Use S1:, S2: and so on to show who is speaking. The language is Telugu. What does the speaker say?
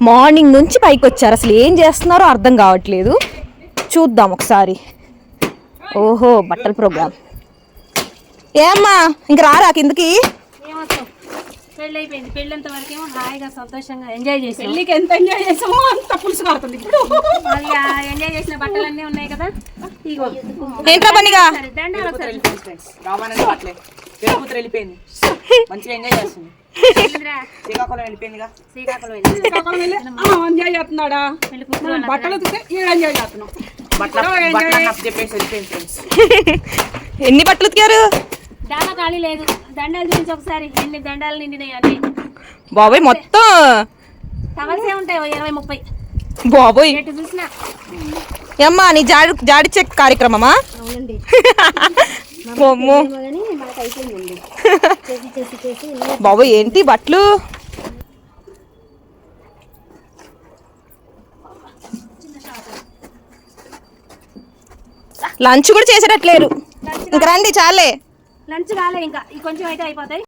S1: మార్నింగ్ నుంచి పైకి వచ్చారు, అసలు ఏం చేస్తున్నారో అర్థం కావట్లేదు. చూద్దాం ఒకసారి. ఓహో బట్టల ప్రోగ్రామ్. ఏమ్మా ఇంక రారా కిందకి?
S2: పెళ్ళి అయిపోయింది, పెళ్ళంత వరకేమో హాయిగా సంతోషంగా ఎంజాయ్ చేసాం.
S3: పెళ్ళికి ఎంత ఎంజాయ్ చేసామో అంత పులుసు కారుతుంది ఇప్పుడు.
S2: ఎంజాయ్ చేసిన బట్టలన్నీ ఉన్నాయి కదా.
S1: ఏంట్రా పనిగా
S3: వెళ్ళిపోయింది, మంచిగా ఎంజాయ్ చేస్తుంది. శ్రీకాకుళం వెళ్ళిపోయిందిగా, శ్రీకాకుళం ఎంజాయ్ చేస్తున్నాడా? బట్టలు ఎంజాయ్ చేస్తున్నాం. చెప్పేసి వెళ్ళిపోయింది ఫ్రెండ్స్.
S1: ఎన్ని బట్టలు ఉతికారు?
S2: డాబా ఖాళీ లేదు. దండాలు చూపించి ఒకసారి, ఎన్ని దండాలు నిండినాయి అన్ని.
S1: బాబోయ్ మొత్తం
S2: టవల్సే ఉంటాయి 20-30.
S1: బాబోయ్
S2: ఎటు చూసినా.
S1: ఏమ్మా నీ జాడిచ్చే కార్యక్రమమా? బాబోయ్ ఏంటి బట్టలు? లంచ్ కూడా చేసేటట్లేరు. ఇంక రండి చాలే.
S2: లంచ్ కాలే, ఇంకా కొంచెం అయితే అయిపోతాయి.